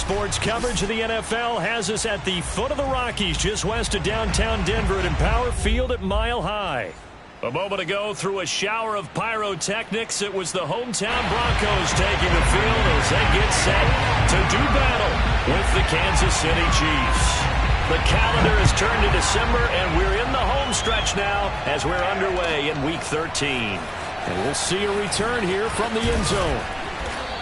Sports coverage of the NFL has us at the foot of the Rockies, just west of downtown Denver at Empower Field at Mile High. A moment ago, through a shower of pyrotechnics, it was the hometown Broncos taking the field as they get set to do battle with the Kansas City Chiefs. The calendar has turned to December, and we're in the home stretch now as we're underway in Week 13. And we'll see a return here from the end zone.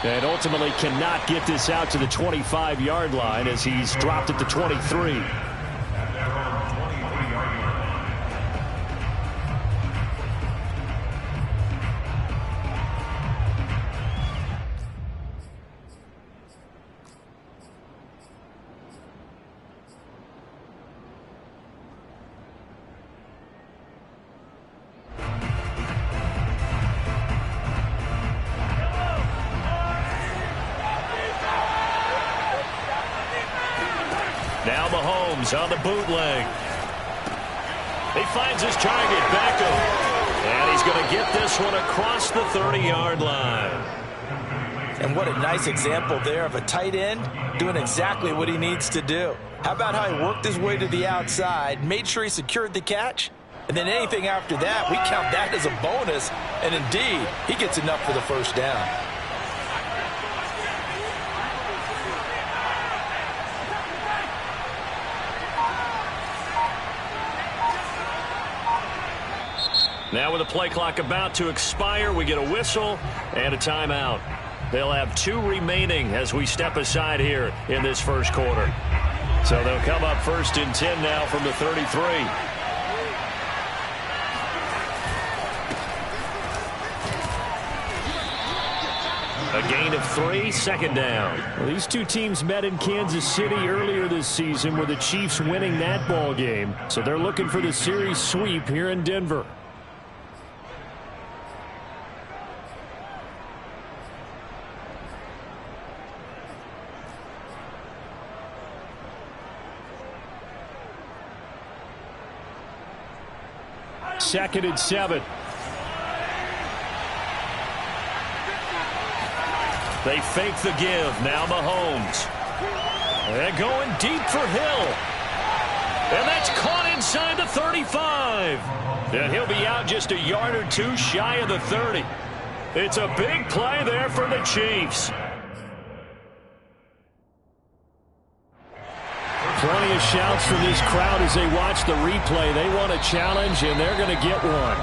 And ultimately cannot get this out to the 25-yard line as he's dropped at the 23. Now Mahomes on the bootleg. He finds his target, Beckham. And he's going to get this one across the 30-yard line. And what a nice example there of a tight end doing exactly what he needs to do. How about how he worked his way to the outside, made sure he secured the catch, and then anything after that, we count that as a bonus. And indeed, he gets enough for the first down. Now with the play clock about to expire, we get a whistle and a timeout. They'll have 2 remaining as we step aside here in this first quarter. So they'll come up 1st and 10 now from the 33. A gain of 3, second down. Well, these two teams met in Kansas City earlier this season with the Chiefs winning that ball game. So they're looking for the series sweep here in Denver. Second and 7. They fake the give. Now Mahomes. They're going deep for Hill. And that's caught inside the 35. And he'll be out just a yard or 2 shy of the 30. It's a big play there for the Chiefs. Plenty of shouts from this crowd as they watch the replay. They want a challenge, and they're going to get one.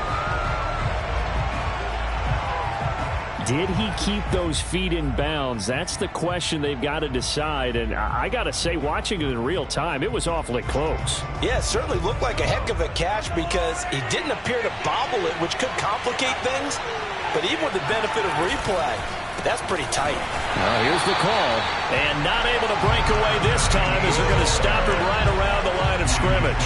Did he keep those feet in bounds? That's the question they've got to decide. And I got to say, watching it in real time, it was awfully close. Yeah, it certainly looked like a heck of a catch because he didn't appear to bobble it, which could complicate things. But even with the benefit of replay, that's pretty tight. Now here's the call. And not able to break away this time as they're going to stop him right around the line of scrimmage.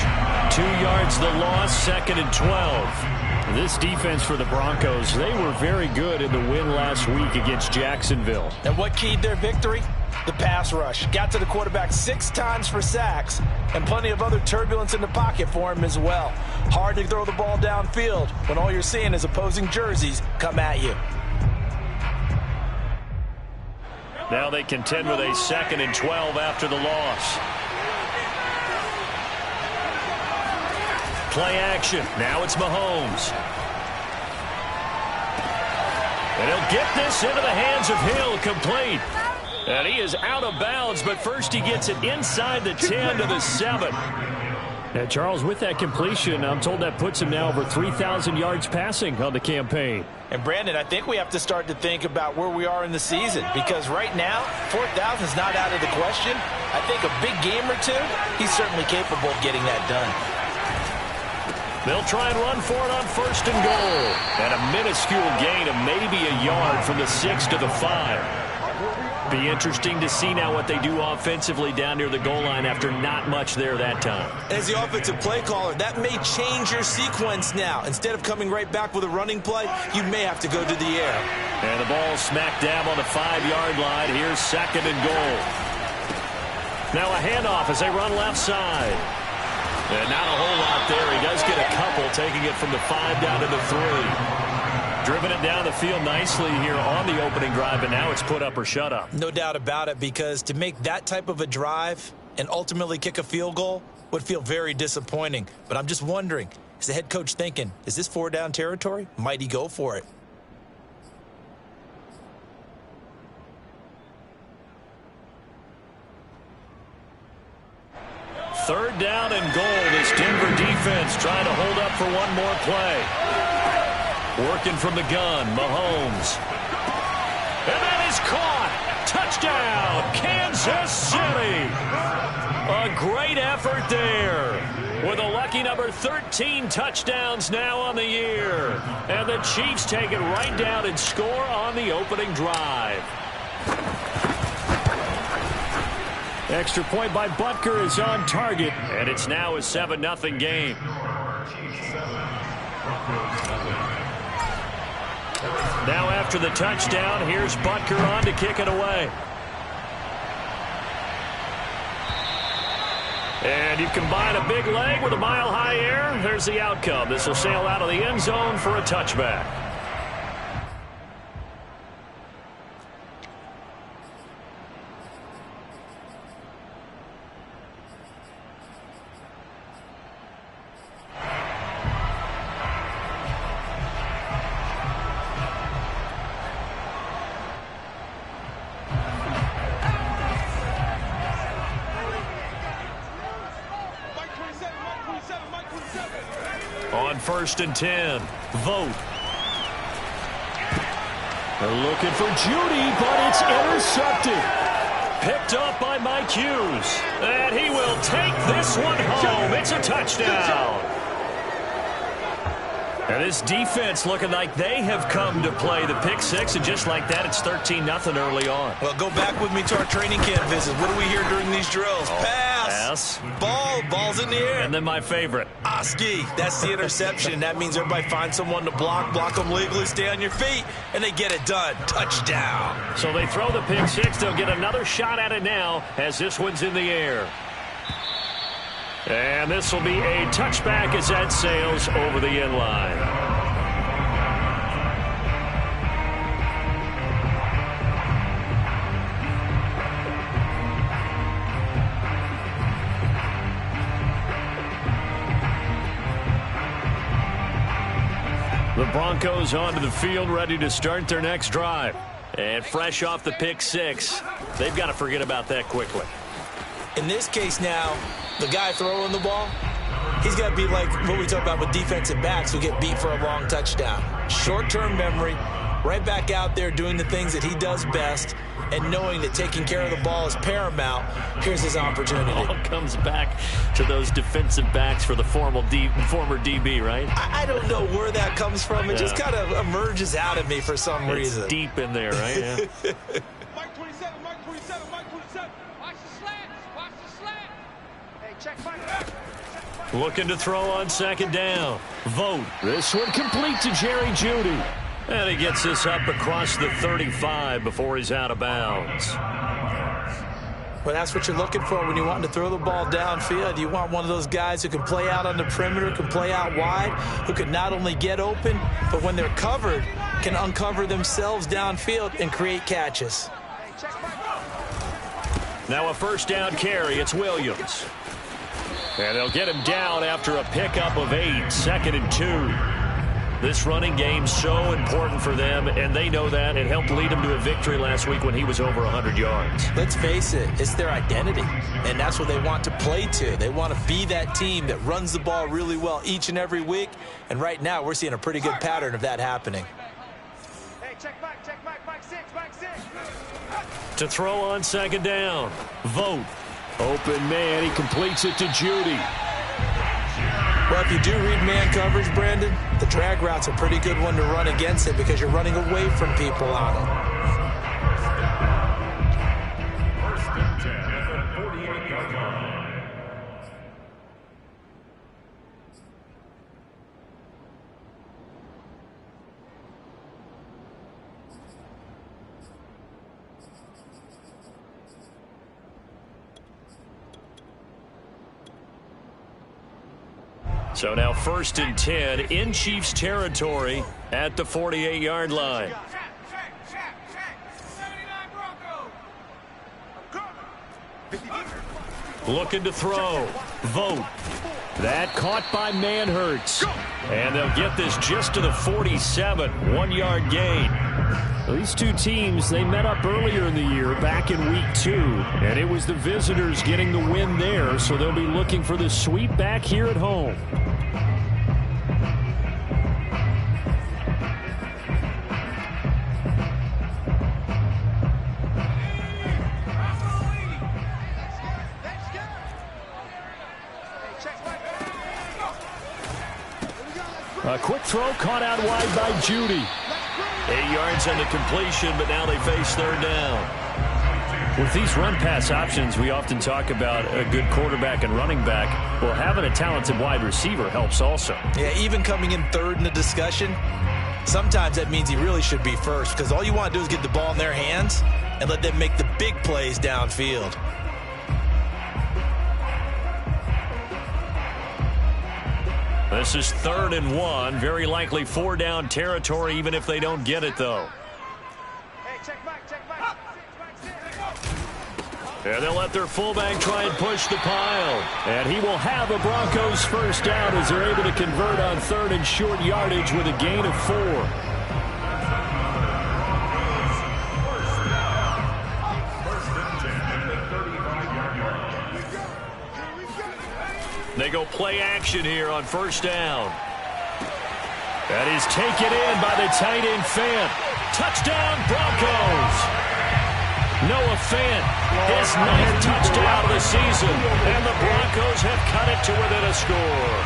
2 yards the loss, 2nd and 12. This defense for the Broncos, they were very good in the win last week against Jacksonville. And what keyed their victory? The pass rush. Got to the quarterback 6 times for sacks, and plenty of other turbulence in the pocket for him as well. Hard to throw the ball downfield when all you're seeing is opposing jerseys come at you. Now they contend with a 2nd and 12 after the loss. Play action. Now it's Mahomes. And he'll get this into the hands of Hill, complete. And he is out of bounds, but first he gets it inside the 10 to the 7. Now, Charles, with that completion, I'm told that puts him now over 3,000 yards passing on the campaign. And, Brandon, I think we have to start to think about where we are in the season because right now, 4,000 is not out of the question. I think a big game or 2, he's certainly capable of getting that done. They'll try and run for it on 1st and goal. And a minuscule gain of maybe a yard from the 6 to the 5. Be interesting to see now what they do offensively down near the goal line after not much there that time. As the offensive play caller, that may change your sequence now. Instead of coming right back with a running play, you may have to go to the air. And the ball smack dab on the 5-yard line. Here's 2nd and goal. Now a handoff as they run left side. And not a whole lot there. He does get a couple, taking it from the 5 down to the 3. Driven it down the field nicely here on the opening drive, but now it's put up or shut up. No doubt about it, because to make that type of a drive and ultimately kick a field goal would feel very disappointing. But I'm just wondering, is the head coach thinking, is this 4-down territory? Might he go for it? Third down and goal. This Denver defense trying to hold up for one more play. Working from the gun, Mahomes. And that is caught. Touchdown, Kansas City. A great effort there. With a lucky number 13 touchdowns now on the year. And the Chiefs take it right down and score on the opening drive. Extra point by Butker is on target, and it's now a 7-0 game. Now after the touchdown, here's Butker on to kick it away. And you combine a big leg with a mile-high air, there's the outcome. This will sail out of the end zone for a touchback. On 1st and 10, Vogt. They're looking for Judy, but it's intercepted. Picked up by Mike Hughes. And he will take this one home. It's a touchdown. And this defense looking like they have come to play the pick six, and just like that, it's 13-0 early on. Well, go back with me to our training camp visits. What do we hear during these drills? Pass. Ball's in the air. And then my favorite. Oski, that's the interception. That means everybody finds someone to block them legally, stay on your feet, and they get it done. Touchdown. So they throw the pick six. They'll get another shot at it now as this one's in the air. And this will be a touchback as that sails over the end line. The Broncos onto the field, ready to start their next drive. And fresh off the pick six, they've got to forget about that quickly. In this case now, the guy throwing the ball, he's got to be like what we talk about with defensive backs who get beat for a long touchdown. Short-term memory, right back out there doing the things that he does best, and knowing that taking care of the ball is paramount. Here's his opportunity. All comes back to those defensive backs for the former DB, right? I don't know where that comes from. It just kind of emerges out of me for some reason. It's deep in there, right? Yeah. Mike 27, Mike 27, Mike 27. Watch the slant. Watch the slant. Hey, check Mike back. Looking to throw on 2nd down. Vogt. This one complete to Jerry Jeudy. And he gets this up across the 35 before he's out of bounds. Well, that's what you're looking for when you want to throw the ball downfield. You want one of those guys who can play out on the perimeter, can play out wide, who can not only get open, but when they're covered, can uncover themselves downfield and create catches. Now a 1st down carry. It's Williams. And they'll get him down after a pickup of 8. 2nd and 2. This running game's so important for them, and they know that. It helped lead them to a victory last week when he was over 100 yards. Let's face it, it's their identity, and that's what they want to play to. They want to be that team that runs the ball really well each and every week, and right now we're seeing a pretty good pattern of that happening. Hey, check Mike 6, Mike 6. To throw on 2nd down. Vogt. Open man, he completes it to Jeudy. Well, if you do read man coverage, Brandon, the drag route's a pretty good one to run against it because you're running away from people on it. So now 1st and 10 in Chiefs territory at the 48-yard line. Looking to throw. Vote. That caught by Manhertz. And they'll get this just to the 47. 1-yard gain. These two teams, they met up earlier in the year, back in week 2. And it was the visitors getting the win there, so they'll be looking for the sweep back here at home. A quick throw caught out wide by Judy. 8 yards on the completion, but now they face 3rd down. With these run-pass options, we often talk about a good quarterback and running back. Well, having a talented wide receiver helps also. Yeah, even coming in 3rd in the discussion, sometimes that means he really should be first, because all you want to do is get the ball in their hands and let them make the big plays downfield. This is 3rd and 1. Very likely 4-down territory, even if they don't get it, though. And they'll let their fullback try and push the pile. And he will have a Broncos 1st down as they're able to convert on 3rd and short yardage with a gain of 4. They go play action here on 1st down. That is taken in by the tight end Fant. Touchdown Broncos. Noah Fant, his 9th touchdown of the season, and the Broncos have cut it to within a score.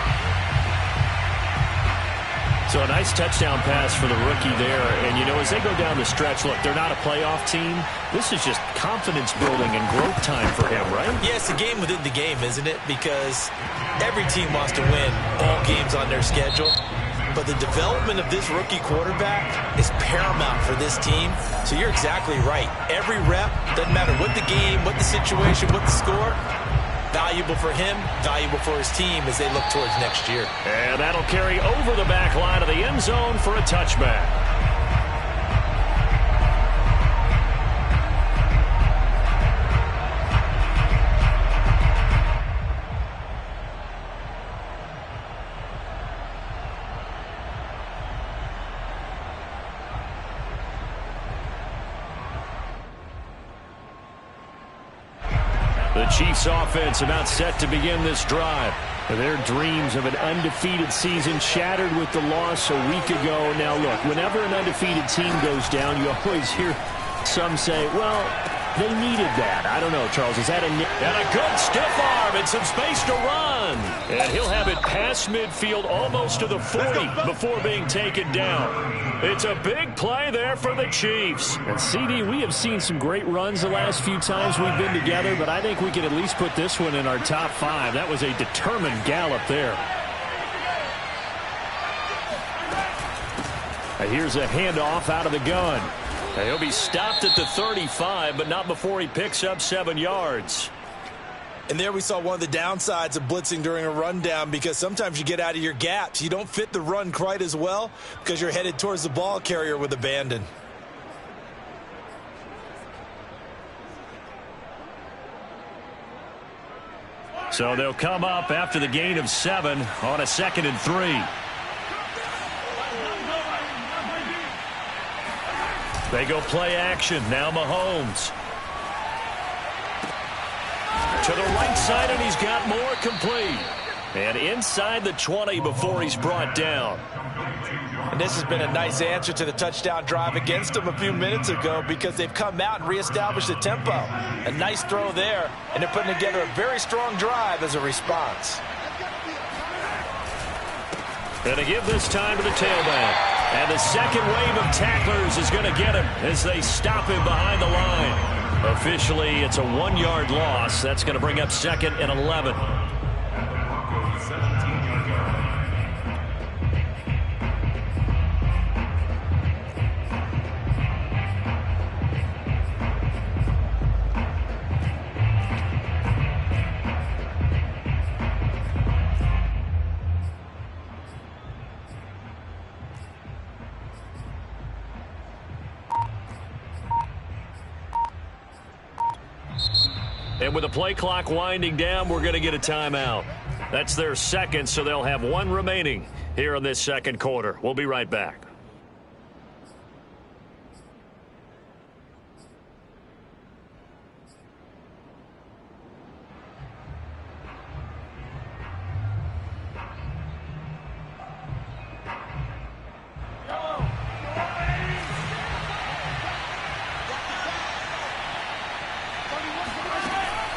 So a nice touchdown pass for the rookie there. And, you know, as they go down the stretch, look, they're not a playoff team. This is just confidence building and growth time for him, right? Yeah, it's a game within the game, isn't it? Because every team wants to win all games on their schedule. But the development of this rookie quarterback is paramount for this team. So you're exactly right. Every rep, doesn't matter what the game, what the situation, what the score, valuable for him, valuable for his team as they look towards next year. And that'll carry over the back line of the end zone for a touchback. The Chiefs offense about set to begin this drive. Their dreams of an undefeated season shattered with the loss a week ago. Now, look, whenever an undefeated team goes down, you always hear some say, well, they needed that. I don't know, Charles. Is that a... And a good stiff arm and some space to run. And he'll have it past midfield almost to the 40 before being taken down. It's a big play there for the Chiefs. And, CD, we have seen some great runs the last few times we've been together, but I think we can at least put this one in our top 5. That was a determined gallop there. And here's a handoff out of the gun. And he'll be stopped at the 35, but not before he picks up 7 yards. And there we saw one of the downsides of blitzing during a rundown, because sometimes you get out of your gaps. You don't fit the run quite as well because you're headed towards the ball carrier with abandon. So they'll come up after the gain of 7 on a 2nd and 3. They go play action. Now Mahomes. To the right side, and he's got more complete. And inside the 20 before he's brought down. And this has been a nice answer to the touchdown drive against them a few minutes ago, because they've come out and reestablished the tempo. A nice throw there, and they're putting together a very strong drive as a response. And to give this time to the tailback. And the second wave of tacklers is going to get him as they stop him behind the line. Officially, it's a 1-yard loss. That's going to bring up 2nd and 11. And with the play clock winding down, we're going to get a timeout. That's their second, so they'll have one remaining here in this second quarter. We'll be right back.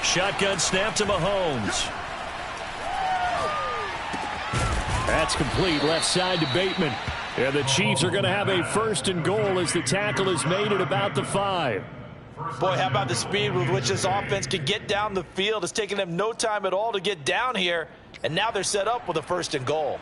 Shotgun snap to Mahomes. That's complete. Left side to Bateman. And the Chiefs are going to have a 1st and goal as the tackle is made at about the 5. Boy, how about the speed with which this offense can get down the field? It's taken them no time at all to get down here, and now they're set up with a 1st and goal.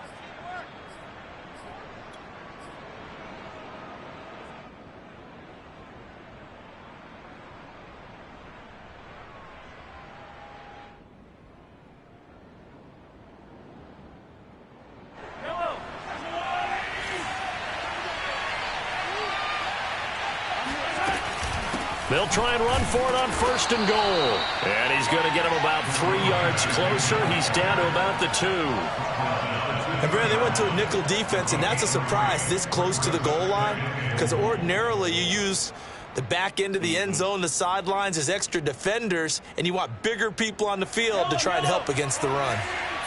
They'll try and run for it on 1st and goal. And he's going to get him about 3 yards closer. He's down to about the 2. And Brad, they went to a nickel defense, and that's a surprise this close to the goal line, because ordinarily you use the back end of the end zone, the sidelines as extra defenders, and you want bigger people on the field to try and help against the run.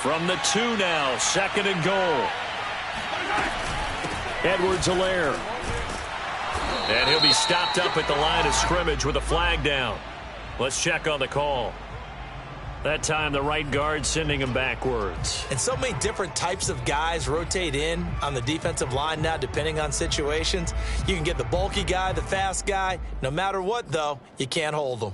From the 2 now, 2nd and goal. Edwards-Helaire. And he'll be stopped up at the line of scrimmage with a flag down. Let's check on the call. That time the right guard sending him backwards. And so many different types of guys rotate in on the defensive line now depending on situations. You can get the bulky guy, the fast guy. No matter what, though, you can't hold them.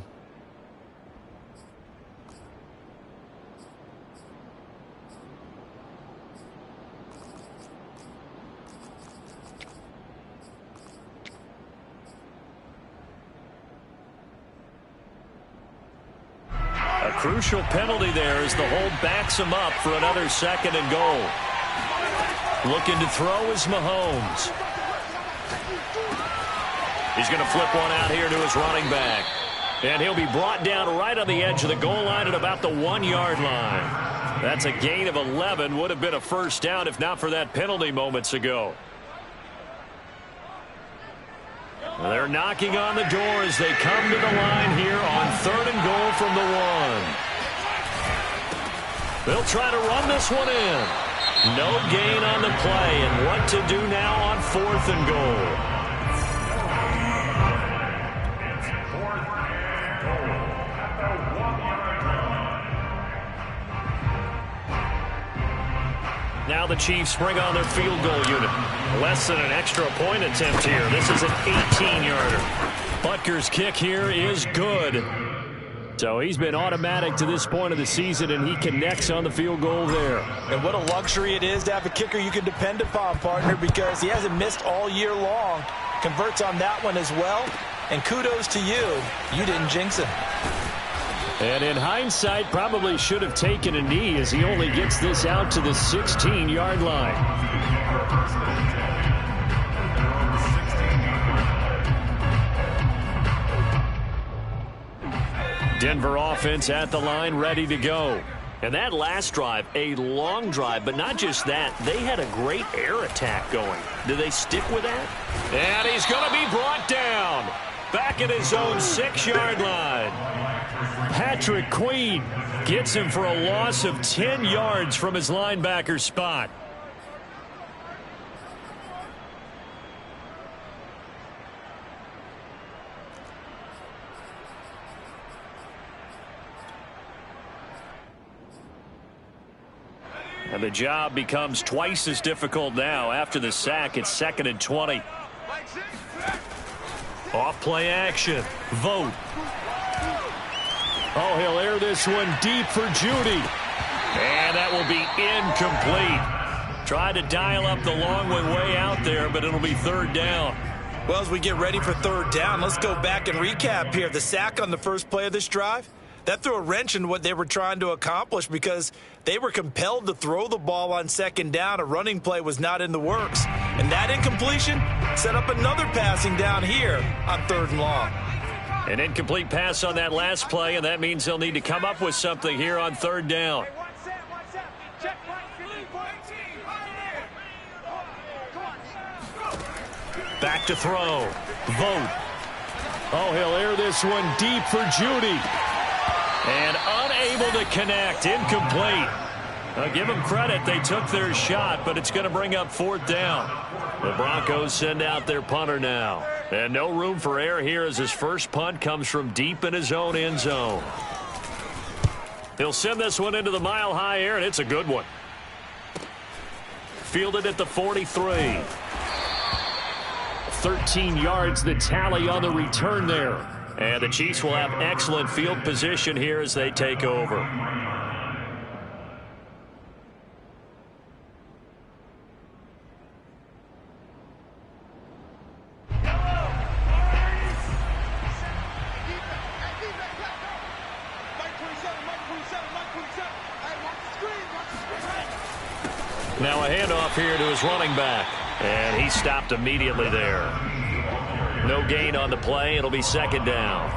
A crucial penalty there as the hold backs him up for another 2nd and goal. Looking to throw is Mahomes. He's going to flip one out here to his running back. And he'll be brought down right on the edge of the goal line at about the 1-yard line. That's a gain of 11. Would have been a 1st down if not for that penalty moments ago. They're knocking on the door as they come to the line here on 3rd and goal from the 1. They'll try to run this one in. No gain on the play, and what to do now on 4th and goal. Now the Chiefs bring on their field goal unit. Less than an extra point attempt here. This is an 18-yarder. Butker's kick here is good. So he's been automatic to this point of the season, and he connects on the field goal there. And what a luxury it is to have a kicker you can depend upon, partner, because he hasn't missed all year long. Converts on that one as well. And kudos to you. You didn't jinx him. And in hindsight, probably should have taken a knee as he only gets this out to the 16-yard line. Denver offense at the line, ready to go. And that last drive, a long drive, but not just that. They had a great air attack going. Do they stick with that? And he's going to be brought down. Back at his own 6-yard line. Patrick Queen gets him for a loss of 10 yards from his linebacker spot. And the job becomes twice as difficult now. After the sack, it's 2nd and 20. Off play action. Vote. Oh, he'll air this one deep for Judy. And that will be incomplete. Tried to dial up the long one way out there, but it'll be 3rd down. Well, as we get ready for 3rd down, let's go back and recap here. The sack on the first play of this drive, that threw a wrench in what they were trying to accomplish because they were compelled to throw the ball on 2nd down. A running play was not in the works. And that incompletion set up another passing down here on 3rd and long. An incomplete pass on that last play, and that means they'll need to come up with something here on third down. Back to throw. Vogt. Oh, he'll air this one deep for Judy. And unable to connect. Incomplete. I'll give them credit. They took their shot, but it's going to bring up fourth down. The Broncos send out their punter now. And no room for error here as his first punt comes from deep in his own end zone. He'll send this one into the mile-high air, and it's a good one. Fielded at the 43. 13 yards the tally on the return there. And the Chiefs will have excellent field position here as they take over. Now a handoff here to his running back. And he stopped immediately there. No gain on the play. It'll be second down.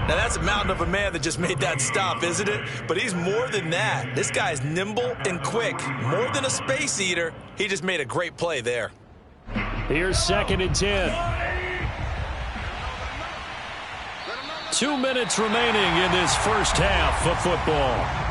Now that's a mountain of a man that just made that stop, isn't it? But he's more than that. This guy's nimble and quick. More than a space eater. He just made a great play there. Here's second and 10. 2 minutes remaining in this first half of football.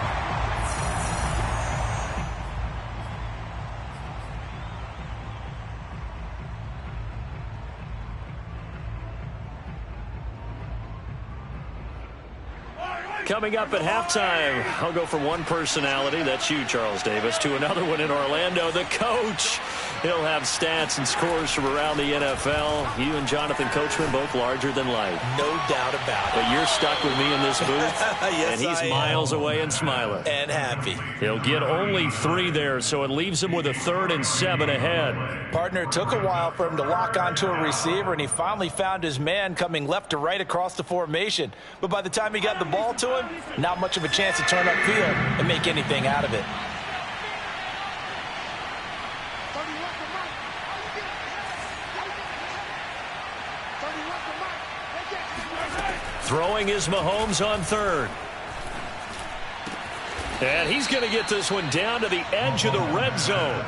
Coming up at halftime, I'll go from one personality, that's you, Charles Davis, to another one in Orlando, the coach. He'll have stats and scores from around the NFL. You and Jonathan Coachman, both larger than life. No doubt about it. But you're stuck with me in this booth, yes, and he's miles away and smiling. And happy. He'll get only 3 there, so it leaves him with a 3rd and 7 ahead. Partner, it took a while for him to lock onto a receiver, and he finally found his man coming left to right across the formation. But by the time he got the ball to him, not much of a chance to turn upfield and make anything out of it. Throwing is Mahomes on 3rd. And he's going to get this one down to the edge of the red zone.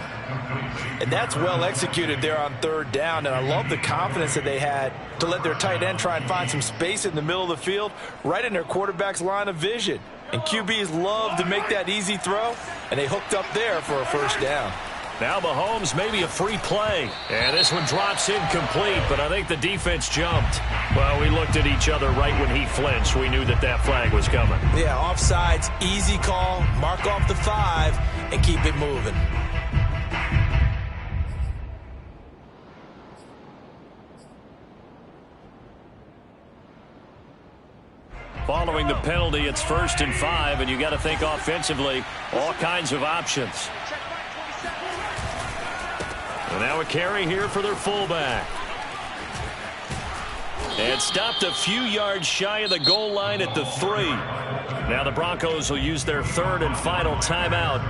And that's well executed there on 3rd down. And I love the confidence that they had to let their tight end try and find some space in the middle of the field, right in their quarterback's line of vision. And QBs love to make that easy throw, and they hooked up there for a first down. Now Mahomes, maybe a free play. And this one drops incomplete, but I think the defense jumped. Well, we looked at each other right when he flinched. We knew that that flag was coming. Yeah, offsides, easy call, mark off the 5, and keep it moving. Following the penalty, it's 1st and 5, and you got to think offensively, all kinds of options. And now a carry here for their fullback. And stopped a few yards shy of the goal line at the 3. Now the Broncos will use their 3rd and final timeout.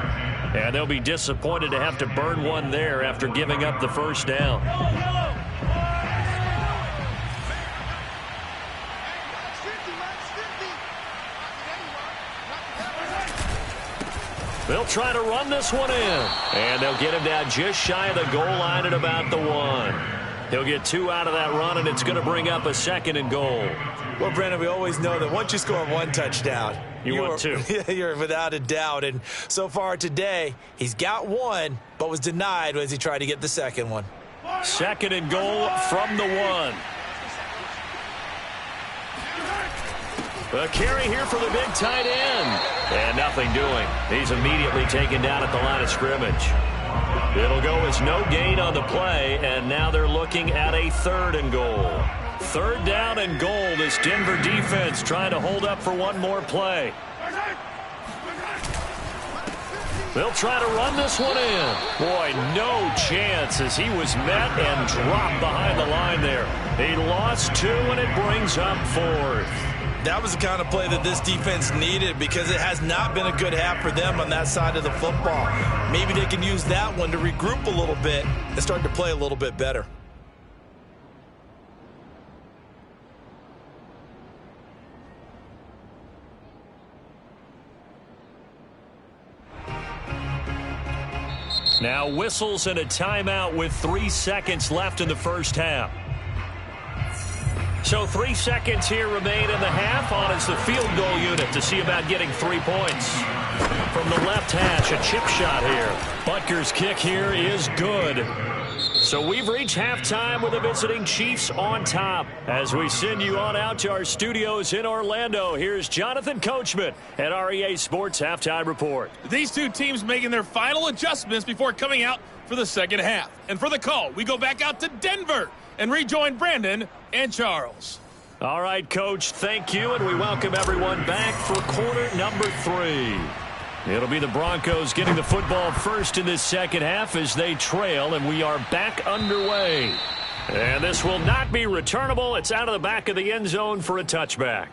And they'll be disappointed to have to burn one there after giving up the first down. They'll try to run this one in. And they'll get him down just shy of the goal line at about the 1. He'll get 2 out of that run, and it's going to bring up a 2nd and goal. Well, Brandon, we always know that once you score 1 touchdown, you want 2. You're without a doubt. And so far today, he's got 1, but was denied as he tried to get the 2nd one. 2nd and goal from the 1. A carry here for the big tight end. And nothing doing. He's immediately taken down at the line of scrimmage. It'll go as no gain on the play, and now they're looking at a 3rd and goal. 3rd down and goal. This Denver defense trying to hold up for one more play. They'll try to run this one in. Boy, no chance as he was met and dropped behind the line there. He lost 2, and it brings up 4th. That was the kind of play that this defense needed because it has not been a good half for them on that side of the football. Maybe they can use that one to regroup a little bit and start to play a little bit better. Now whistles and a timeout with 3 seconds left in the first half. So 3 seconds here remain in the half. On is the field goal unit to see about getting 3 points. From the left hash, a chip shot here. Butker's kick here is good. So we've reached halftime with the visiting Chiefs on top. As we send you on out to our studios in Orlando, here's Jonathan Coachman at REA Sports Halftime Report. These two teams making their final adjustments before coming out for the second half. And for the call, we go back out to Denver and rejoin Brandon and Charles. All right, Coach, thank you, and we welcome everyone back for quarter number 3. It'll be the Broncos getting the football first in this second half as they trail, and we are back underway. And this will not be returnable. It's out of the back of the end zone for a touchback.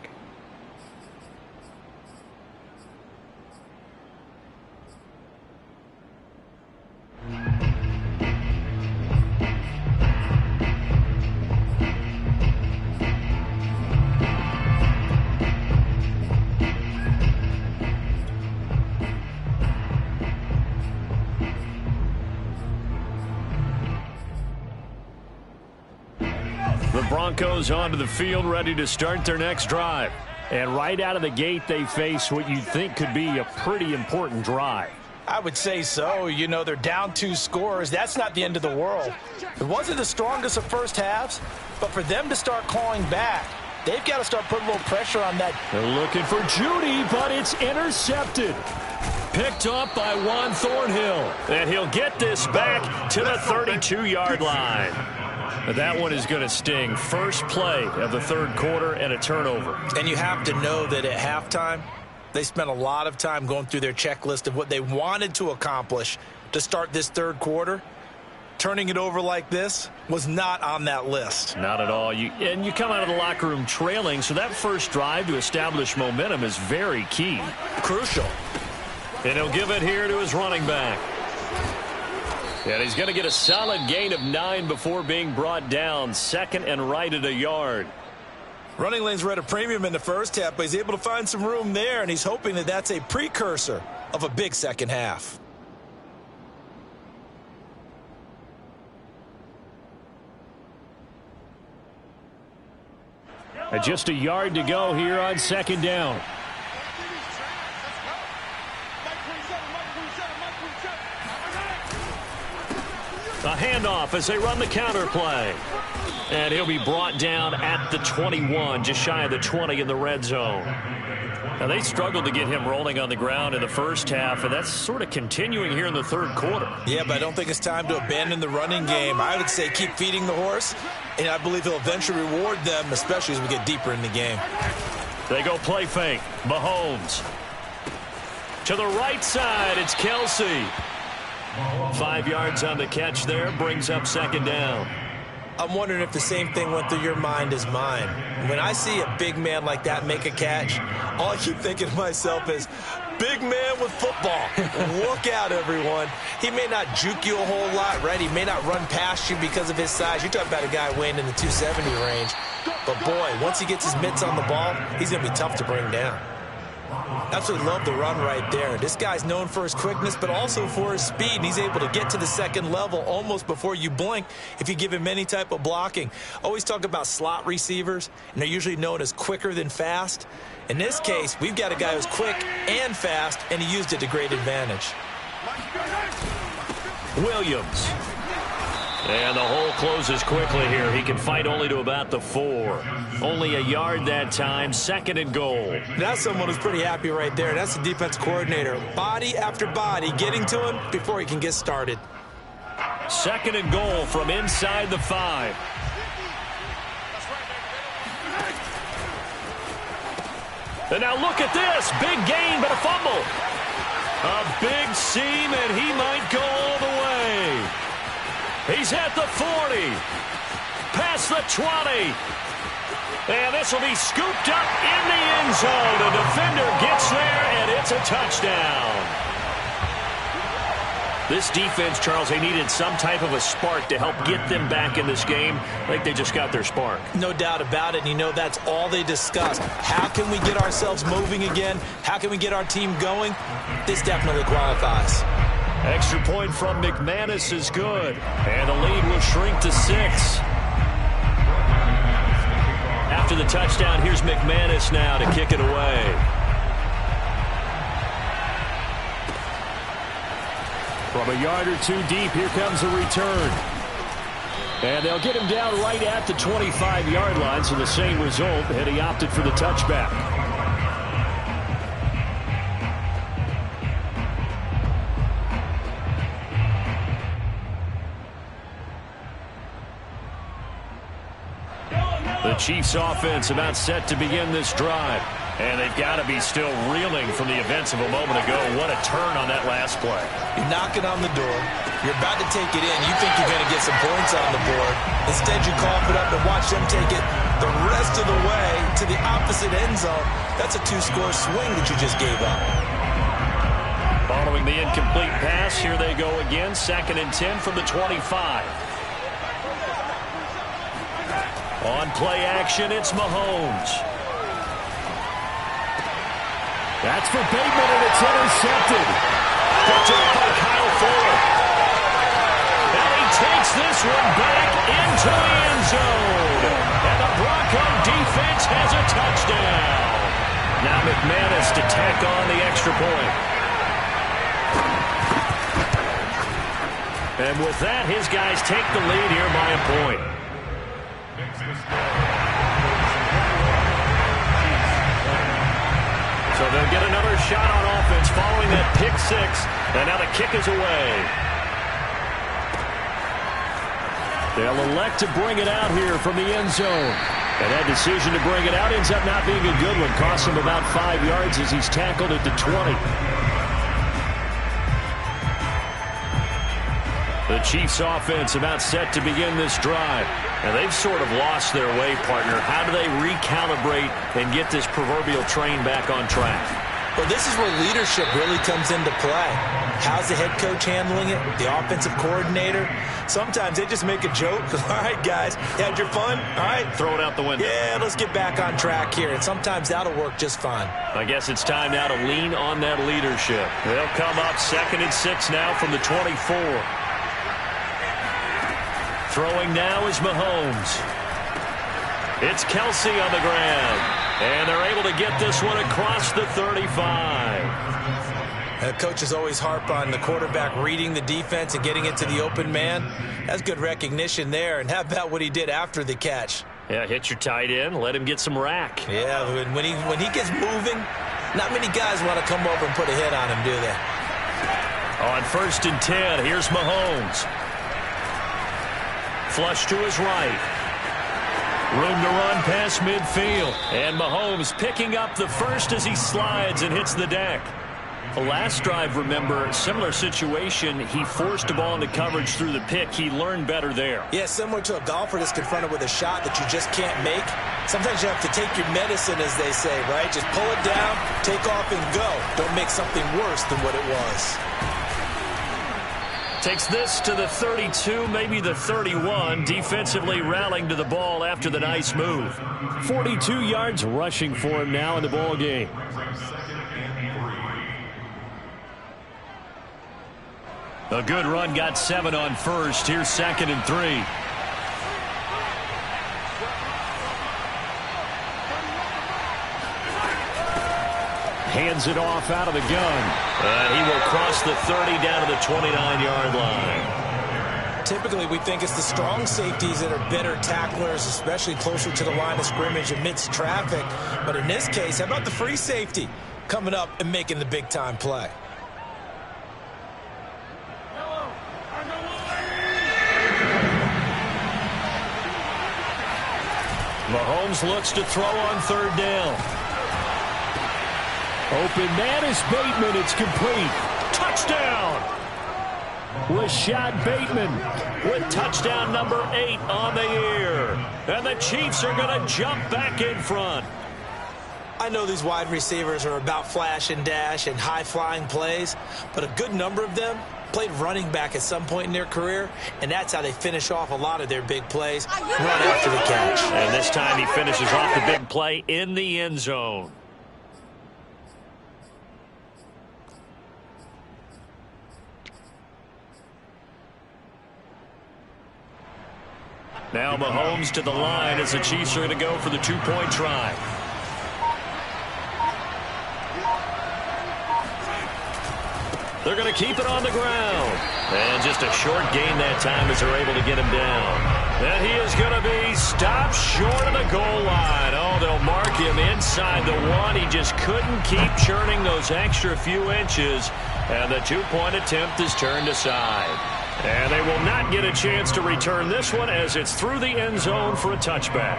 The Broncos onto the field, ready to start their next drive. And right out of the gate, they face what you'd think could be a pretty important drive. I would say so. You know, they're down 2 scores. That's not the end of the world. It wasn't the strongest of first halves, but for them to start clawing back, they've got to start putting a little pressure on that. They're looking for Judy, but it's intercepted. Picked up by Juan Thornhill. And he'll get this back to the 32-yard line. That one is going to sting. First play of the third quarter and a turnover. And you have to know that at halftime, they spent a lot of time going through their checklist of what they wanted to accomplish to start this third quarter. Turning it over like this was not on that list. Not at all. You come out of the locker room trailing, so that first drive to establish momentum is very key. Crucial. And he'll give it here to his running back. And he's going to get a solid gain of 9 before being brought down. Second and right at a yard. Running lanes were at a premium in the first half, but he's able to find some room there, and he's hoping that that's a precursor of a big second half. And just a yard to go here on second down. A handoff as they run the counter play. And he'll be brought down at the 21, just shy of the 20 in the red zone. Now, they struggled to get him rolling on the ground in the first half, and that's sort of continuing here in the third quarter. Yeah, but I don't think it's time to abandon the running game. I would say keep feeding the horse, and I believe he'll eventually reward them, especially as we get deeper in the game. They go play fake. Mahomes. To the right side, it's Kelsey. 5 yards on the catch there, brings up second down. I'm wondering if the same thing went through your mind as mine. When I see a big man like that make a catch, all I keep thinking to myself is, big man with football. Look out, everyone. He may not juke you a whole lot, right? He may not run past you because of his size. You're talking about a guy weighing in the 270 range. But, boy, once he gets his mitts on the ball, he's going to be tough to bring down. Absolutely love the run right there. This guy's known for his quickness, but also for his speed. And he's able to get to the second level almost before you blink if you give him any type of blocking. Always talk about slot receivers, and they're usually known as quicker than fast. In this case, we've got a guy who's quick and fast, and he used it to great advantage. Williams. And the hole closes quickly here. He can fight only to about the 4. Only a yard that time. Second and goal. That's someone who's pretty happy right there. That's the defense coordinator. Body after body getting to him before he can get started. Second and goal from inside the 5. And now look at this. Big gain, but a fumble. A big seam, and he might go all the way. He's at the 40, past the 20, and this will be scooped up in the end zone. The defender gets there, and it's a touchdown. This defense, Charles, they needed some type of a spark to help get them back in this game. I think they just got their spark. No doubt about it, and you know that's all they discussed. How can we get ourselves moving again? How can we get our team going? This definitely qualifies. Extra point from McManus is good. And the lead will shrink to 6. After the touchdown, here's McManus now to kick it away. From a yard or two deep, here comes a return. And they'll get him down right at the 25-yard line, so the same result, and he opted for the touchback. The Chiefs offense about set to begin this drive. And they've got to be still reeling from the events of a moment ago. What a turn on that last play. You're knocking on the door. You're about to take it in. You think you're going to get some points on the board. Instead, you cough it up and watch them take it the rest of the way to the opposite end zone. That's a 2-score swing that you just gave up. Following the incomplete pass, here they go again. 2nd and 10 from the 25. On play action, it's Mahomes. That's for Bateman, and it's intercepted. Picked up by Kyle Fuller. And he takes this one back into the end zone. And the Bronco defense has a touchdown. Now McManus to tack on the extra point. And with that, his guys take the lead here by a point. So they'll get another shot on offense following that pick 6. And now the kick is away. They'll elect to bring it out here from the end zone. And that decision to bring it out ends up not being a good one. Costs him about 5 yards as he's tackled at the 20. The Chiefs offense about set to begin this drive. And they've sort of lost their way, partner. How do they recalibrate and get this proverbial train back on track? Well, this is where leadership really comes into play. How's the head coach handling it? The offensive coordinator? Sometimes they just make a joke. All right, guys, you had your fun? All right. Throw it out the window. Yeah, let's get back on track here. And sometimes that'll work just fine. I guess it's time now to lean on that leadership. They'll come up 2nd and 6 now from the 24. Throwing now is Mahomes. It's Kelsey on the ground. And they're able to get this one across the 35. The coaches always harp on the quarterback reading the defense and getting it to the open man. That's good recognition there. And how about what he did after the catch? Yeah, hit your tight end. Let him get some rack. Yeah, when he gets moving, not many guys want to come over and put a hit on him, do they? On 1st and 10, here's Mahomes. Flush to his right. Room to run past midfield. And Mahomes picking up the first as he slides and hits the deck. The last drive, remember, similar situation. He forced a ball into coverage through the pick. He learned better there. Yeah, similar to a golfer that's confronted with a shot that you just can't make. Sometimes you have to take your medicine, as they say, right? Just pull it down, take off, and go. Don't make something worse than what it was. Takes this to the 32, maybe the 31. Defensively rallying to the ball after the nice move. 42 yards rushing for him now in the ball game. A good run, got 7 on 1st. Here's 2nd and 3. Hands it off out of the gun. And he will cross the 30 down to the 29-yard line. Typically, we think it's the strong safeties that are better tacklers, especially closer to the line of scrimmage amidst traffic. But in this case, how about the free safety coming up and making the big-time play? Mahomes looks to throw on 3rd down. Open man is Bateman. It's complete. Touchdown! Rashad Bateman With touchdown number 8 on the year. And the Chiefs are going to jump back in front. I know these wide receivers are about flash and dash and high-flying plays, but a good number of them played running back at some point in their career, and that's how they finish off a lot of their big plays, run after the catch. And this time he finishes off the big play in the end zone. Now Mahomes to the line as the Chiefs are going to go for the two-point try. They're going to keep it on the ground. And just a short gain that time as they're able to get him down. And he is going to be stopped short of the goal line. Oh, they'll mark him inside the one. He just couldn't keep churning those extra few inches. And the two-point attempt is turned aside. And they will not get a chance to return this one as it's through the end zone for a touchback.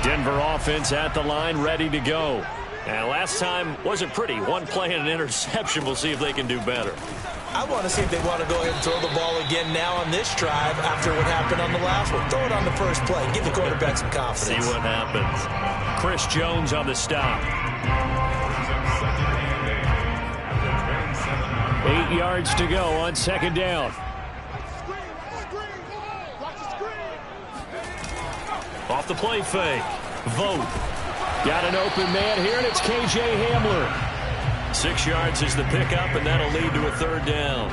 Denver offense at the line, ready to go. And last time wasn't pretty. One play and an interception. We'll see if they can do better. I want to see if they want to go ahead and throw the ball again now on this drive after what happened on the last one. Throw it on the first play. Give the quarterback some confidence. See what happens. Chris Jones on the stop. 8 yards to go on second down. Off the play fake. Vote. Got an open man here, and it's K.J. Hamler. 6 yards is the pickup, and that'll lead to a third down.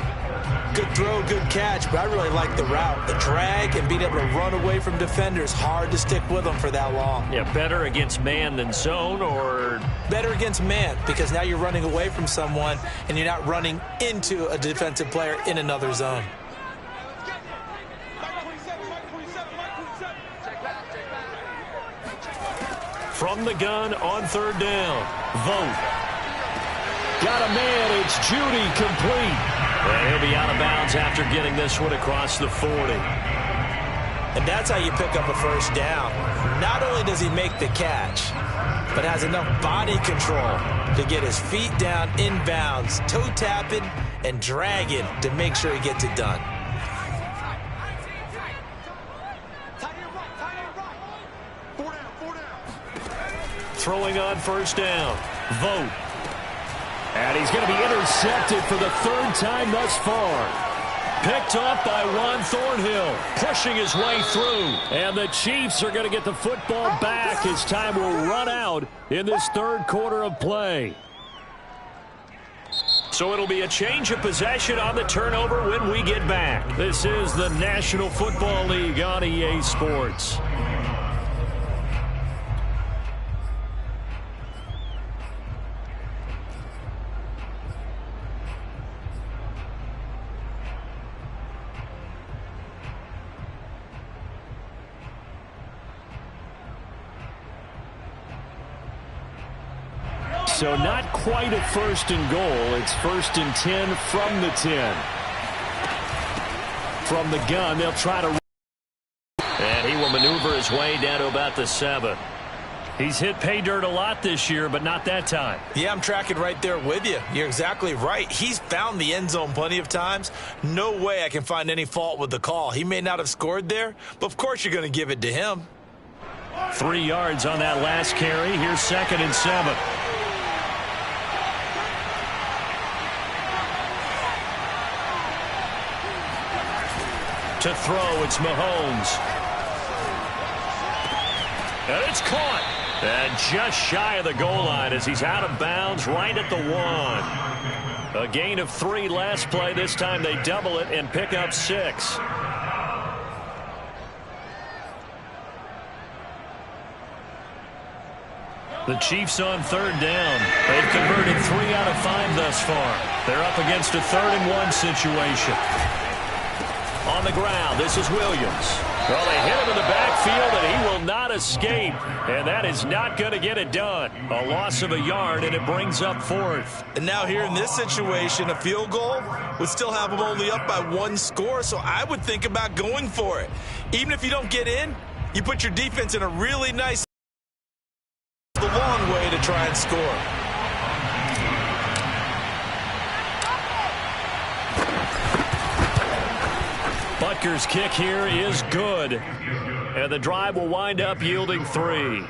Good throw, good catch, but I really like the route. The drag and being able to run away from defenders. Hard to stick with them for that long. Yeah, better against man than zone, or? Better against man, because now you're running away from someone, and you're not running into a defensive player in another zone. From the gun on third down. Vote. Got a man. It's Judy complete. And he'll be out of bounds after getting this one across the 40. And that's how you pick up a first down. Not only does he make the catch, but has enough body control to get his feet down inbounds, toe tapping and dragging to make sure he gets it done. Throwing on first down. Vote. And he's going to be intercepted for the third time thus far. Picked off by Juan Thornhill, pushing his way through. And the Chiefs are going to get the football back as time will run out in this third quarter of play. So it'll be a change of possession on the turnover when we get back. This is the National Football League on EA Sports. So not quite a first and goal. It's first and 10 from the 10. From the gun, they'll try to. And he will maneuver his way down to about the 7. He's hit pay dirt a lot this year, but not that time. Yeah, I'm tracking right there with you. You're exactly right. He's found the end zone plenty of times. No way I can find any fault with the call. He may not have scored there, but of course you're going to give it to him. 3 yards on that last carry. Here's second and 7. To throw, it's Mahomes. And it's caught. And just shy of the goal line as he's out of bounds right at the 1. A gain of 3 last play. This time they double it and pick up 6. The Chiefs on third down. They've converted 3 out of 5 thus far. They're up against a 3rd and 1 situation. On the ground, this is Williams. Well, they hit him in the backfield, and he will not escape. And that is not going to get it done. A loss of a yard, and it brings up 4th. And now here in this situation, a field goal would still have them only up by 1 score, so I would think about going for it. Even if you don't get in, you put your defense in a really nice the long way to try and score. Butker's kick here is good. And the drive will wind up yielding 3.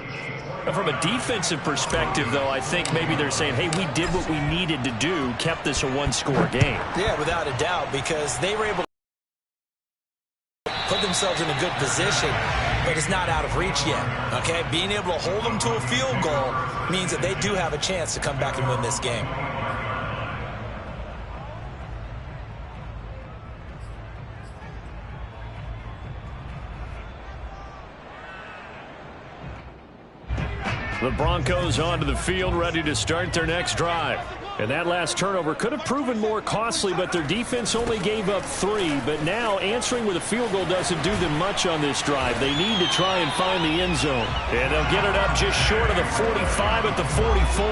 From a defensive perspective, though, I think maybe they're saying, hey, we did what we needed to do, kept this a 1-score game. Yeah, without a doubt, because they were able to put themselves in a good position. but it's not out of reach yet, okay? Being able to hold them to a field goal means that they do have a chance to come back and win this game. The Broncos onto the field, ready to start their next drive. And that last turnover could have proven more costly, but their defense only gave up 3. But now answering with a field goal doesn't do them much on this drive. They need to try and find the end zone. And they'll get it up just short of the 45 at the 44.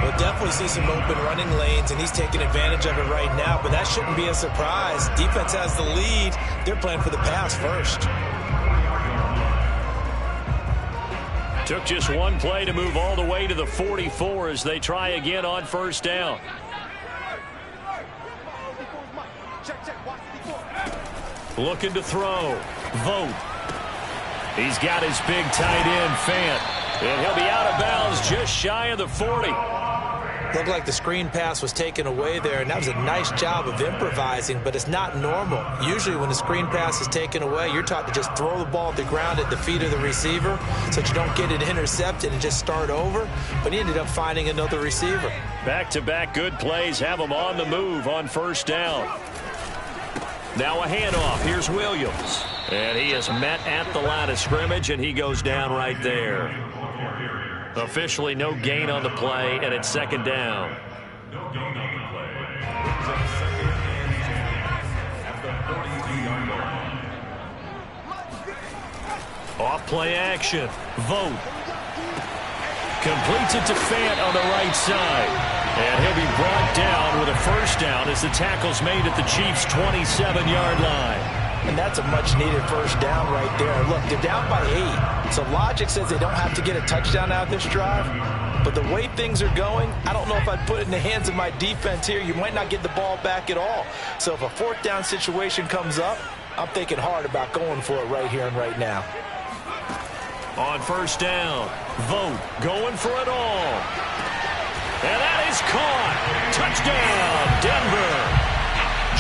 We'll definitely see some open running lanes, and he's taking advantage of it right now, but that shouldn't be a surprise. Defense has the lead. They're playing for the pass first. Took just one play to move all the way to the 44 as they try again on first down. Looking to throw. Vogt. He's got his big tight end, Fant. And he'll be out of bounds just shy of the 40. Looked like the screen pass was taken away there, and that was a nice job of improvising, but it's not normal. Usually when the screen pass is taken away, you're taught to just throw the ball at the ground at the feet of the receiver so that you don't get it intercepted and just start over, but he ended up finding another receiver. Back-to-back good plays have him on the move on first down. Now a handoff. Here's Williams. And he is met at the line of scrimmage, and he goes down right there. Officially no gain on the play, and it's second down. Off play action. Vogt completes it to Fant on the right side. And he'll be brought down with a first down as the tackle's made at the Chiefs' 27-yard line. And that's a much-needed first down right there. Look, they're down by 8. So logic says they don't have to get a touchdown out of this drive. But the way things are going, I don't know if I'd put it in the hands of my defense here. You might not get the ball back at all. So if a fourth down situation comes up, I'm thinking hard about going for it right here and right now. On first down, Vogt going for it all. And that is caught. Touchdown, Denver.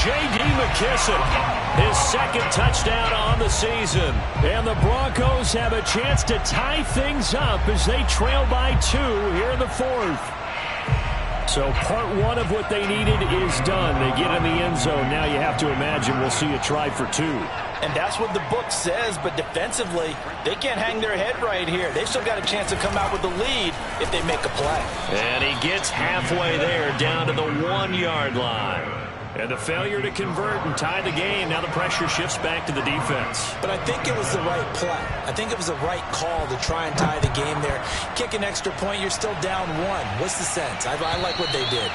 J.D. McKissick, his second touchdown on the season. And the Broncos have a chance to tie things up as they trail by 2 here in the 4th. So part 1 of what they needed is done. They get in the end zone. Now you have to imagine we'll see a try for 2. And that's what the book says, but defensively, they can't hang their head right here. They've still got a chance to come out with the lead if they make a play. And he gets halfway there, down to the 1-yard line. And a failure to convert and tie the game. Now the pressure shifts back to the defense. But I think it was the right play. I think it was the right call to try and tie the game there. Kick an extra point, you're still down 1. What's the sense? I like what they did.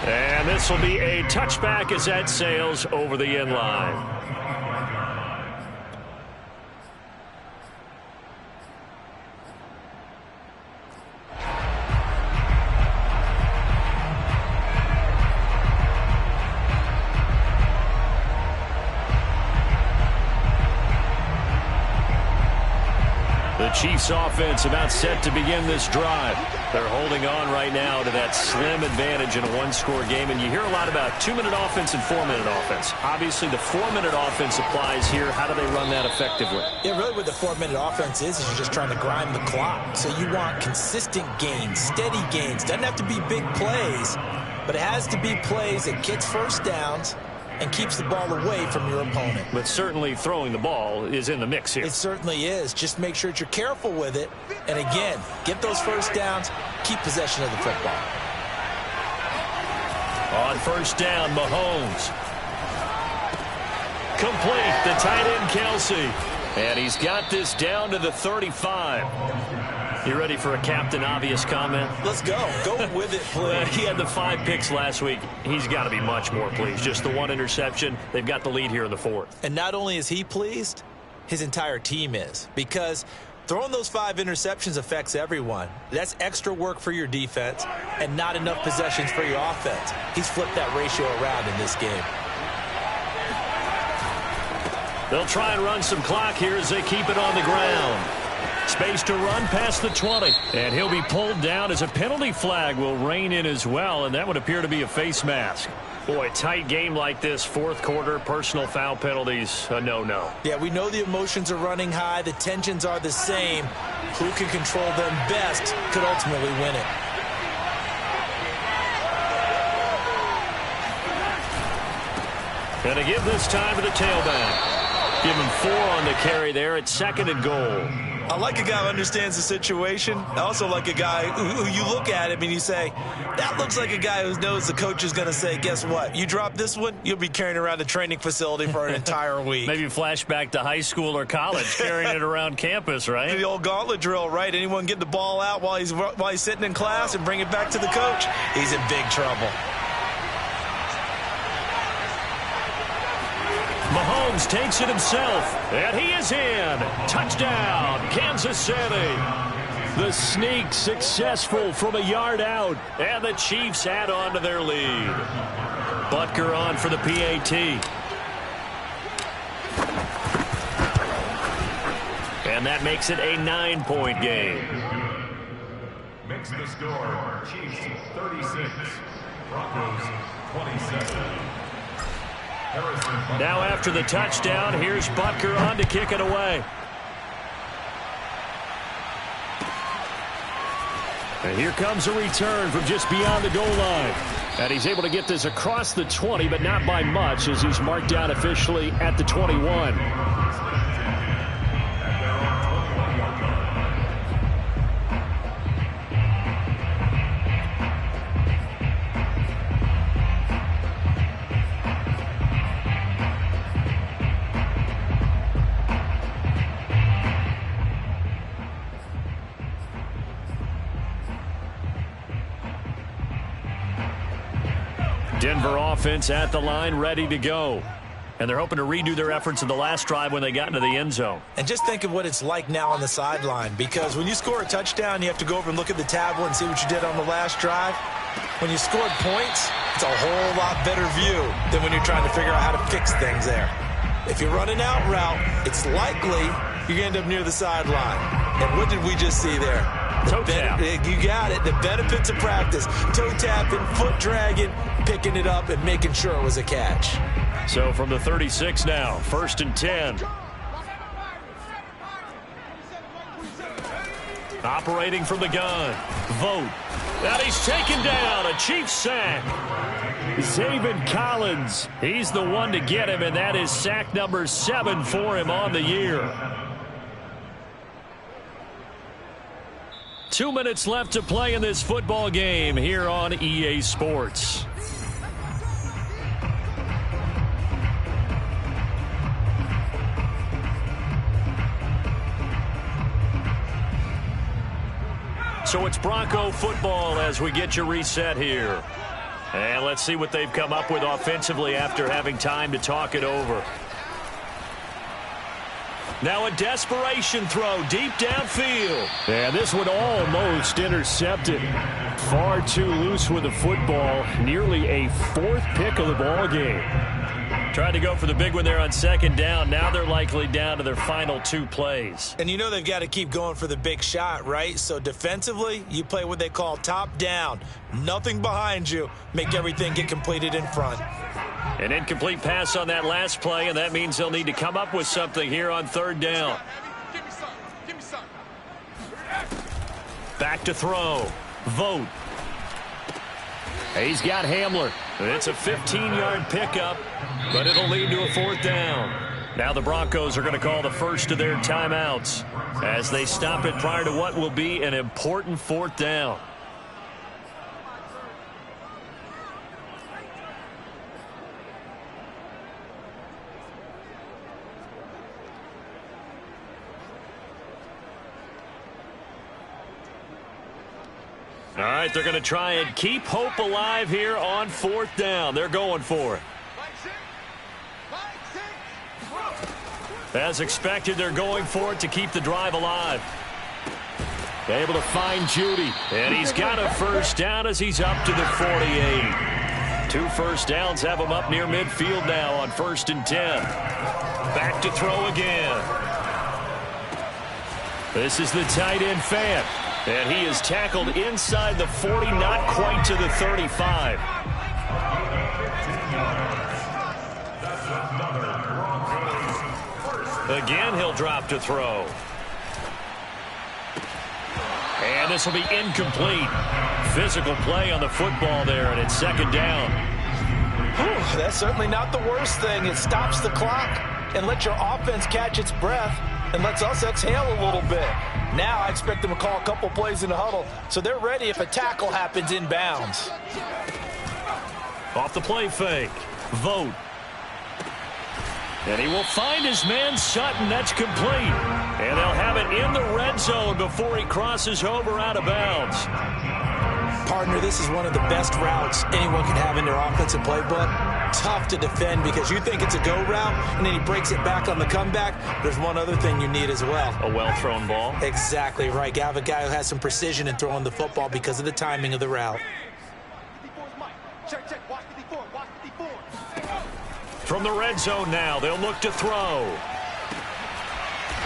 And this will be a touchback as that sails over the end line. The Chiefs offense about set to begin this drive. They're holding on right now to that slim advantage in a 1-score game. And you hear a lot about 2-minute offense and 4-minute offense. Obviously, the 4-minute offense applies here. How do they run that effectively? Yeah, really what the 4-minute offense is you're just trying to grind the clock. So you want consistent gains, steady gains. Doesn't have to be big plays, but it has to be plays that gets first downs and keeps the ball away from your opponent. But certainly throwing the ball is in the mix here. It certainly is. Just make sure that you're careful with it. And again, get those first downs, keep possession of the football. On first down, Mahomes. Complete, the tight end Kelsey. And he's got this down to the 35. You ready for a Captain Obvious comment? Let's go. Go with it, please. He had the 5 picks last week. He's got to be much more pleased. Just the 1 interception. They've got the lead here in the 4th. And not only is he pleased, his entire team is. Because throwing those 5 interceptions affects everyone. That's extra work for your defense and not enough possessions for your offense. He's flipped that ratio around in this game. They'll try and run some clock here as they keep it on the ground. Space to run past the 20. And he'll be pulled down as a penalty flag will rein in as well, and that would appear to be a face mask. Boy, tight game like this, fourth quarter, personal foul penalties, a no-no. Yeah, we know the emotions are running high. The tensions are the same. Who can control them best could ultimately win it. And to give this time to the tailback. Give him 4 on the carry there at 2nd and goal. I like a guy who understands the situation. I also like a guy who you look at him and you say, that looks like a guy who knows the coach is going to say, guess what? You drop this one, you'll be carrying around the training facility for an entire week. Maybe flashback to high school or college, carrying it around campus, right? The old gauntlet drill, right? Anyone get the ball out while he's sitting in class and bring it back to the coach? He's in big trouble. Mahomes takes it himself, and he is in. Touchdown, Kansas City. The sneak successful from a yard out, and the Chiefs add on to their lead. Butker on for the PAT. And that makes it a 9-point game. Makes the score, Chiefs 36, Broncos 27. Now after the touchdown, here's Butker on to kick it away. And here comes a return from just beyond the goal line. And he's able to get this across the 20, but not by much, as he's marked down officially at the 21. Denver offense at the line, ready to go. And they're hoping to redo their efforts in the last drive when they got into the end zone. And just think of what it's like now on the sideline, because when you score a touchdown, you have to go over and look at the tablet and see what you did on the last drive. When you scored points, it's a whole lot better view than when you're trying to figure out how to fix things there. If you run an out route, it's likely you're going to end up near the sideline. And what did we just see there? Toe tap. You got it. The benefits of practice. Toe tapping, foot dragging, picking it up, and making sure it was a catch. So from the 36 now, 1st and 10. Operating from the gun. Vote. And he's taken down. A Chiefs sack. Zaven Collins. He's the one to get him, and that is sack number 7 for him on the year. 2 minutes left to play in this football game here on EA Sports. So it's Bronco football as we get you reset here. And let's see what they've come up with offensively after having time to talk it over. Now a desperation throw deep downfield. And this one almost intercepted. Far too loose with the football. Nearly a 4th pick of the ball game. Tried to go for the big one there on 2nd down. Now they're likely down to their final 2 plays. And you know they've got to keep going for the big shot, right? So defensively, you play what they call top down. Nothing behind you. Make everything get completed in front. An incomplete pass on that last play, and that means they'll need to come up with something here on 3rd down. Give me some. Back to throw. Vote. He's got Hamler. It's a 15-yard pickup, but it'll lead to a 4th down. Now the Broncos are going to call the first of their timeouts as they stop it prior to what will be an important 4th down. All right, they're going to try and keep hope alive here on 4th down. They're going for it. As expected, they're going for it to keep the drive alive. Able to find Judy, and he's got a 1st down as he's up to the 48. 2 first downs have him up near midfield now on 1st and 10. Back to throw again. This is the tight end Fant. And he is tackled inside the 40, not quite to the 35. Again, he'll drop to throw. And this will be incomplete. Physical play on the football there, and it's second down. Whew, that's certainly not the worst thing. It stops the clock and lets your offense catch its breath and lets us exhale a little bit. Now I expect them to call a couple plays in the huddle so they're ready if a tackle happens inbounds. Off the play fake. Vote. And he will find his man Sutton. That's complete. And they'll have it in the red zone before he crosses over out of bounds. Partner, this is one of the best routes anyone can have in their offensive playbook. Tough to defend because you think it's a go route, and then he breaks it back on the comeback. There's one other thing you need as well. A well-thrown ball. Exactly right. You have a guy who has some precision in throwing the football because of the timing of the route. From the red zone now, they'll look to throw.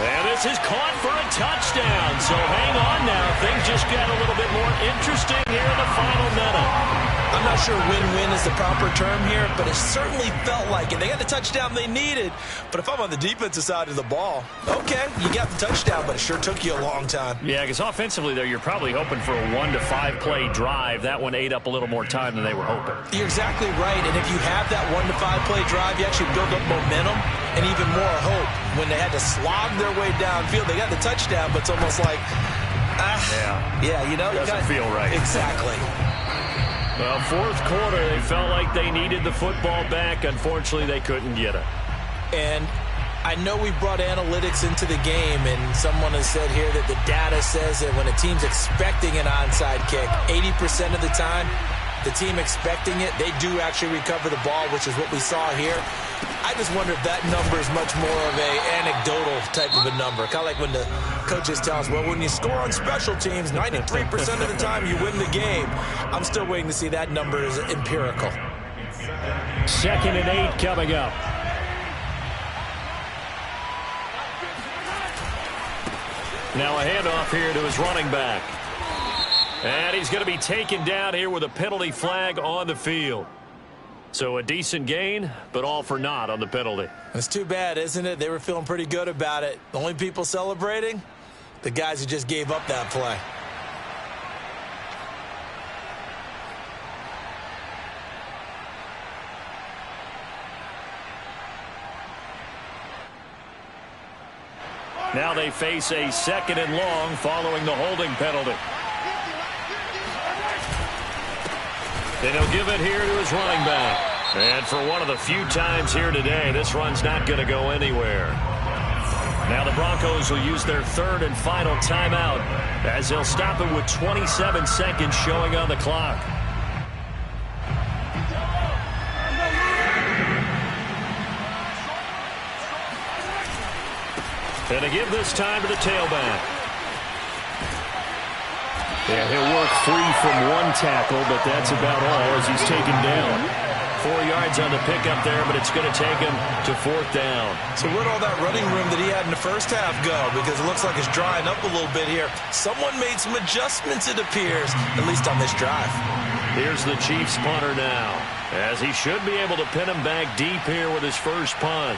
And this is caught for a touchdown. So hang on now. Things just got a little bit more interesting here in the final minute. I'm not sure win-win is the proper term here, but it certainly felt like it. They got the touchdown they needed. But if I'm on the defensive side of the ball, okay, you got the touchdown, but it sure took you a long time. Yeah, because offensively there, you're probably hoping for a 1 to 5 play drive. That one ate up a little more time than they were hoping. You're exactly right. And if you have that 1 to 5 play drive, you actually build up momentum and even more hope. When they had to slog their way downfield, they got the touchdown, but it's almost like, yeah, you know. Doesn't feel right. Exactly. Well, fourth quarter, they felt like they needed the football back. Unfortunately, they couldn't get it. And I know we brought analytics into the game, and someone has said here that the data says that when a team's expecting an onside kick, 80% of the time, the team expecting it, they do actually recover the ball, which is what we saw here. I just wonder if that number is much more of a anecdotal type of a number. Kind of like when the coaches tell us, well, when you score on special teams, 93% of the time you win the game. I'm still waiting to see that number is empirical. 2nd and 8 coming up. Now a handoff here to his running back. And he's going to be taken down here with a penalty flag on the field. So a decent gain, but all for naught on the penalty. It's too bad, isn't it? They were feeling pretty good about it. The only people celebrating, the guys who just gave up that play. Now they face a 2nd and long following the holding penalty. And he'll give it here to his running back. And for one of the few times here today, this run's not going to go anywhere. Now the Broncos will use their 3rd and final timeout as they'll stop it with 27 seconds showing on the clock. And to give this time to the tailback. Yeah, he'll work free from one tackle, but that's about all as he's taken down. 4 yards on the pickup there, but it's going to take him to 4th down. So where'd all that running room that he had in the first half go? Because it looks like it's drying up a little bit here. Someone made some adjustments, it appears, at least on this drive. Here's the Chiefs punter now, as he should be able to pin him back deep here with his first punt.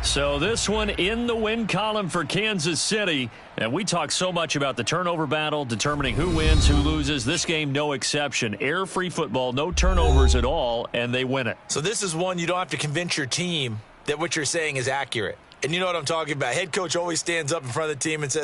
So this one in the win column for Kansas City. And we talk so much about the turnover battle, determining who wins, who loses. This game, no exception. Air-free football, no turnovers at all, and they win it. So this is one you don't have to convince your team that what you're saying is accurate. And you know what I'm talking about. Head coach always stands up in front of the team and says,